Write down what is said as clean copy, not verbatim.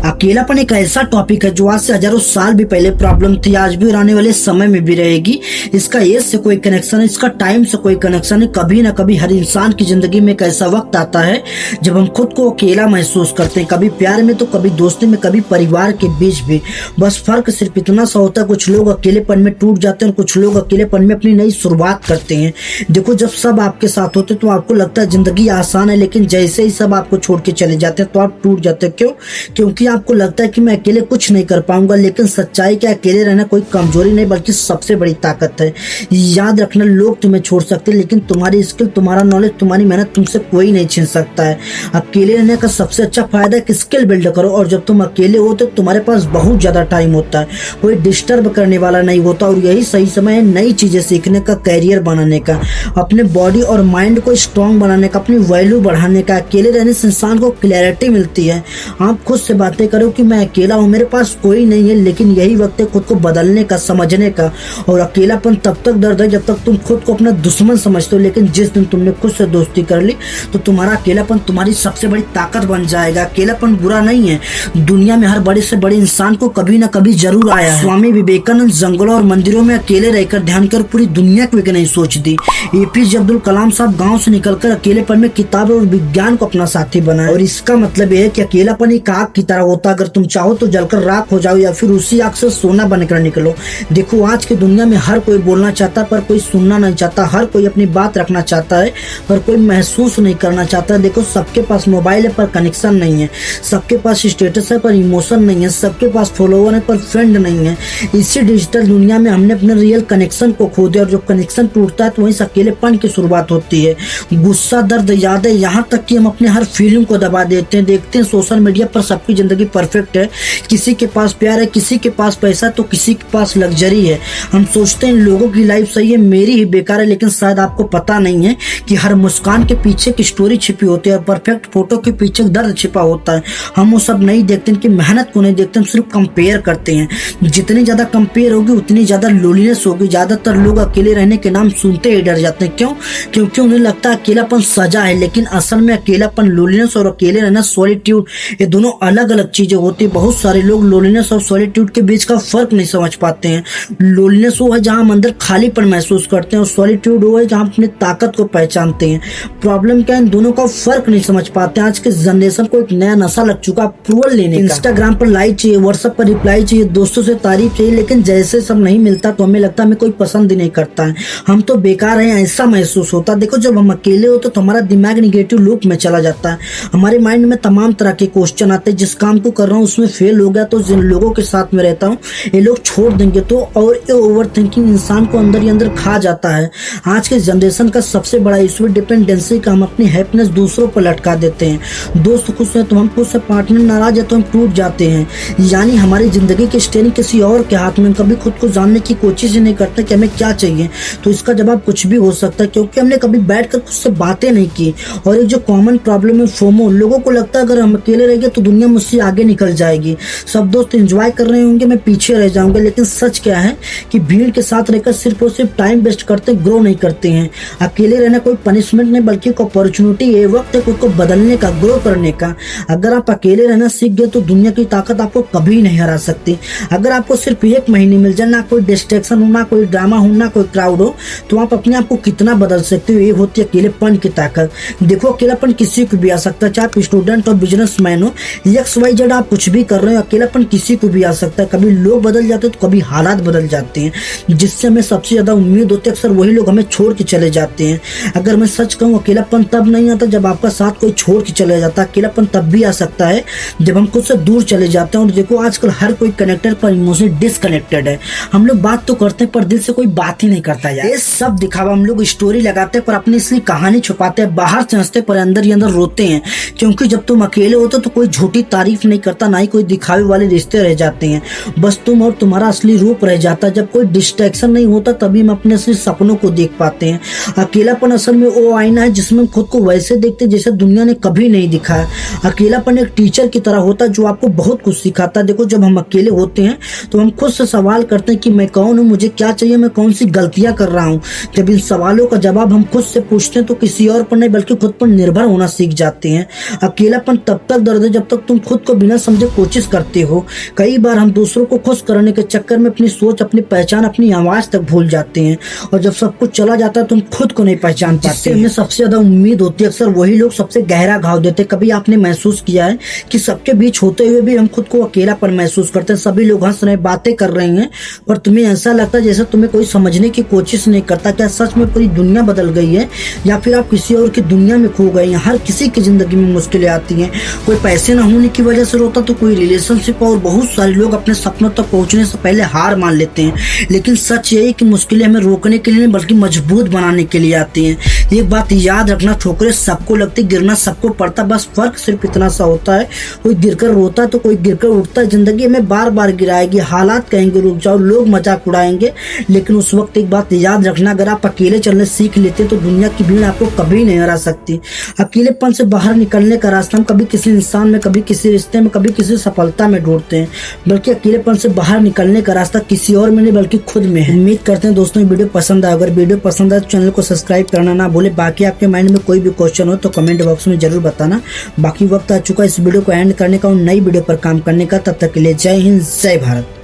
अकेलापन एक ऐसा टॉपिक है जो आज से हजारों साल भी पहले प्रॉब्लम थी, आज भी और आने वाले समय में भी रहेगी। इसका एज से कोई कनेक्शन है, इसका टाइम से कोई कनेक्शन है। कभी ना कभी हर इंसान की जिंदगी में एक ऐसा वक्त आता है जब हम खुद को अकेला महसूस करते हैं, कभी प्यार में तो कभी दोस्ती में, कभी परिवार के बीच भी। बस फर्क सिर्फ इतना सा होता है, कुछ लोग अकेलेपन में टूट जाते हैं और कुछ लोग अकेलेपन में अपनी नई शुरुआत करते हैं। देखो, जब सब आपके साथ होते तो आपको लगता है जिंदगी आसान है, लेकिन जैसे ही सब आपको छोड़ के चले जाते हैं तो आप टूट जाते हैं। क्यों? क्योंकि आपको लगता है कि मैं अकेले कुछ नहीं कर पाऊंगा। लेकिन सच्चाई क्या, अकेले रहना कोई कमजोरी नहीं बल्कि सबसे बड़ी ताकत है। याद रखना, लोग तुम्हें छोड़ सकते हैं लेकिन तुम्हारी स्किल, तुम्हारा नॉलेज, तुम्हारी मेहनत तुमसे कोई नहीं छीन सकता है। अकेले रहने का सबसे अच्छा फायदा है कि स्किल बिल्ड करो, और जब तुम अकेले हो तो तुम्हारे पास बहुत ज्यादा टाइम होता है, कोई डिस्टर्ब करने वाला नहीं होता, और यही सही समय है नई चीजें सीखने का, करियर बनाने का, अपने बॉडी और माइंड को स्ट्रांग बनाने का, अपनी वैल्यू बढ़ाने का। अकेले रहने से इंसान को क्लैरिटी मिलती है। आप खुद से बातें करो कि मैं अकेला हूँ, मेरे पास कोई नहीं है, लेकिन यही वक्त है खुद को बदलने का, समझने का। और अकेलापन तब तक दर्द है जब तक तुम खुद को अपना दुश्मन समझते हो, लेकिन जिस दिन तुमने खुद से दोस्ती कर ली तो तुम्हारा अकेलापन तुम्हारी सबसे बड़ी ताकत बन जाएगा। अकेलापन बुरा नहीं है, दुनिया में हर बड़े से बड़े इंसान को कभी ना कभी जरूर आया है। स्वामी विवेकानंद जंगलों और मंदिरों में अकेले रहकर ध्यान कर पूरी दुनिया की नहीं सोच दी। एपीजे अब्दुल कलाम साहब गाँव से निकलकर अकेलेपन में किताब और विज्ञान को अपना साथी बनाए। और इसका मतलब यह है कि अकेलापन एक आग की तरह होता है, अगर तुम चाहो तो जलकर राख हो जाओ या फिर उसी आग से सोना बनकर निकलो। देखो, आज की दुनिया में हर कोई बोलना चाहता है पर कोई सुनना नहीं चाहता, हर कोई अपनी बात रखना चाहता है पर कोई महसूस नहीं करना चाहता। देखो, सबके पास मोबाइल है पर कनेक्शन नहीं है, सबके पास स्टेटस है पर इमोशन नहीं है, सबके पास फॉलोवर है पर फ्रेंड नहीं है। इसी डिजिटल दुनिया में हमने अपने रियल कनेक्शन को खो दिया, और जब कनेक्शन टूटता है तो वहीं से अकेलेपन की शुरुआत होती है। गुस्सा, दर्द, यादें, यहाँ तक कि हम अपने हर फीलिंग को दबा देते हैं। देखते हैं सोशल मीडिया पर सबकी जिंदगी परफेक्ट है, किसी के पास प्यार है, किसी के पास पैसा तो किसी के पास लग्जरी है। हम सोचते हैं लोगों की लाइफ सही है, मेरी ही बेकार है, लेकिन शायद आपको पता नहीं है कि हर मुस्कान के पीछे की स्टोरी छिपी होती है और परफेक्ट फोटो के पीछे दर्द छिपा होता है। हम वो सब नहीं देखते, कि मेहनत को नहीं देखते, हम सिर्फ कंपेयर करते हैं। जितनी ज्यादा कंपेयर होगी उतनी ज्यादा लोलीनेस होगी। ज्यादातर लोग अकेले रहने के नाम सुनते ही डर जाते हैं। क्यों? क्योंकि उन्हें लगता है अकेलापन सजा है, लेकिन असल में अकेलापन, लोलीनेस और अकेले रहना, सॉलिट्यूड, ये दोनों अलग अलग चीजें होती है। बहुत सारे लोग लोलीनेस और सॉलिट्यूड के बीच का फर्क नहीं समझ पाते हैं। लोलीनेस वो है जहां हम अंदर खालीपन महसूस करते हैं, और सॉलिट्यूड वो है जहां हम अपनी ताकत को पहचानते हैं। प्रॉब्लम क्या है, इन दोनों का फर्क नहीं समझ पाते हैं। आज के जनरेशन को एक नया नशा लग चुका अप्रूवल लेने का। इंस्टाग्राम पर लाइक चाहिए, व्हाट्सएप पर रिप्लाई चाहिए, दोस्तों से तारीफ चाहिए, लेकिन जैसे सब नहीं मिलता तो हमें लगता है हमें कोई पसंद ही नहीं करता है, हम तो बेकार हैं, ऐसा महसूस होता है। देखो, जब हम अकेले होते तो हमारा दिमाग निगेटिव लूप में चला जाता है। हमारे माइंड में तमाम तरह के क्वेश्चन आते हैं, जिस काम को कर रहा हूँ उसमें फेल हो गया तो जिन लोगों के साथ में रहता हूँ ये लोग छोड़ देंगे तो, और ये ओवर थिंकिंग इंसान को अंदर ही अंदर खा जाता है। आज के जनरेशन का सबसे बड़ा इशू डिपेंडेंसी का। हम अपनी हैप्पीनेस दूसरों पर लटका देते हैं। दोस्त खुश है तो हम खुश है, पार्टनर नाराज है तो हम टूट जाते हैं। यानी हमारी जिंदगी की स्टीयरिंग किसी और के हाथ में। कभी खुद को जानने की कोशिश ही नहीं करते कि हमें क्या चाहिए, तो इसका जवाब कुछ भी हो सकता है, क्योंकि हमने कभी बैठकर खुद से बातें नहीं की। और एक जो कॉमन प्रॉब्लम है फोमो, लोगों को लगता है अगर हम अकेले रहेंगे तो दुनिया मुझसे आगे निकल जाएगी, सब दोस्त एंजॉय कर रहे होंगे, मैं पीछे रह जाऊंगा। लेकिन सच क्या है कि भीड़ के साथ रहकर सिर्फ और सिर्फ टाइम वेस्ट करते, ग्रो नहीं करते हैं। अकेले रहना कोई पनिशमेंट नहीं बल्कि एक अपॉर्चुनिटी है, वक्त है खुद को बदलने का, ग्रो करने का। अगर आप अकेले रहना सीख गए तो दुनिया की ताकत आपको कभी नहीं हरा सकती। अगर आपको सिर्फ 1 महीने मिल जाए, ना कोई डिस्ट्रैक्शन हो, ना कोई ड्रामा हो, ना कोई क्राउड हो, तो आप अपने आप को कितना बदल सकते हो। ये होती है अकेलेपन की ताकत। देखो, अकेलापन किसी को भी आ सकता है, चाहे आप स्टूडेंट हो, बिजनेसमैन हो, XYZ आप कुछ भी कर रहे हो, अकेलापन किसी को भी आ सकता है। कभी लोग बदल जाते हैं तो कभी हालात बदल जाते हैं। जिससे हमें सबसे ज्यादा उम्मीद होती है, अक्सर वही लोग हमें छोड़ के चले जाते हैं। अगर मैं सच कहूँ, अकेलापन तब नहीं आता जब आपका साथ कोई छोड़ के चले जाता है। अकेलापन तब भी आ सकता है जब हम खुद से दूर चले जाते हैं। और देखो, आजकल हर कोई कनेक्टेड पर इमोशनली डिसकनेक्टेड है। हम लोग बात तो करते हैं पर दिल से कोई बात ही नहीं करता यार। ये सब दिखावा, हम लोग स्टोरी लगाते हैं पर अपनी असली कहानी छुपाते हैं, बाहर से हंसते पर अंदर ही अंदर रोते हैं। क्योंकि जब तुम अकेले होते तो कोई झूठी तारीफ नहीं करता, ना ही कोई दिखावे वाले रिश्ते रह जाते हैं। बस तुम और तुम्हारा असली रूप रह जाता है। जब कोई डिस्ट्रैक्शन नहीं होता तभी हम अपने असली सपनों को देख पाते हैं। अकेलापन असल में वो आईना है जिसमें खुद को वैसे देखते जैसे दुनिया ने कभी नहीं दिखाया। अकेलापन एक टीचर की तरह होता है जो आपको बहुत कुछ सिखाता है। देखो, जब हम अकेले होते हैं तो हम खुद से सवाल करते हैं कि मैं कौन हूँ, मुझे क्या चाहिए, मैं कौन सी गलतियां कर रहा हूँ। जब इन सवालों का जवाब हम खुद से पूछते हैं तो किसी और पर नहीं बल्कि खुद पर निर्भर होना सीख जाते हैं। अकेलापन तब तक दर्द है जब तक तुम खुद को बिना समझे कोशिश करते हो। कई बार हम दूसरों को खुश करने के चक्कर में अपनी सोच, अपनी पहचान, अपनी आवाज तक भूल जाते हैं और जब सब कुछ चला जाता है तो हम खुद को नहीं पहचान पाते। हमें सबसे ज्यादा उम्मीद होती है, अक्सर वही लोग सबसे गहरा घाव देते हैं। कभी आपने महसूस किया है कि सबके बीच होते हुए भी हम खुद को अकेलापन महसूस करते हैं? सभी लोग हंस रहे, बातें कर रहे हैं, पर तुम्हें ऐसा लगता है जैसे तुम्हें कोई समझने की कोशिश नहीं करता। क्या सच में पूरी दुनिया बदल गई है या फिर आप किसी और की दुनिया में खो गए हैं? हर किसी की जिंदगी में मुश्किलें आती हैं। कोई पैसे न होने की वजह से रोता तो कोई रिलेशनशिप, और बहुत सारे लोग अपने सपनों तक पहुंचने से पहले हार मान लेते हैं। लेकिन सच यही कि मुश्किलें हमें रोकने के लिए नहीं बल्कि मजबूत बनाने के लिए आती हैं। एक बात याद रखना, ठोकरें सबको लगती, गिरना सबको पड़ता, बस फर्क सिर्फ इतना सा होता है, कोई गिरकर रोता है तो कोई गिरकर उठता है। जिंदगी में बार बार गिराएगी, हालात कहेंगे रुक जाओ, लोग मजाक उड़ाएंगे, लेकिन उस वक्त एक बात याद रखना, अगर आप अकेले चलने सीख लेते तो दुनिया की भीड़ आपको कभी नहीं हरा सकती। अकेलेपन से बाहर निकलने का रास्ता हम कभी किसी इंसान में, कभी किसी रिश्ते में, कभी किसी सफलता में ढूंढते हैं, बल्कि अकेलेपन से बाहर निकलने का रास्ता किसी और में नहीं बल्कि खुद में है। उम्मीद करते हैं दोस्तों वीडियो पसंद आए। अगर वीडियो पसंद आए तो चैनल को सब्सक्राइब करना ना भूले। बाकी आपके माइंड में कोई भी क्वेश्चन हो तो कमेंट बॉक्स में जरूर बताना। बाकी वक्त आ चुका है इस वीडियो को एंड करने का और नई वीडियो पर काम करने का। तब तक के लिए जय हिंद, जय भारत।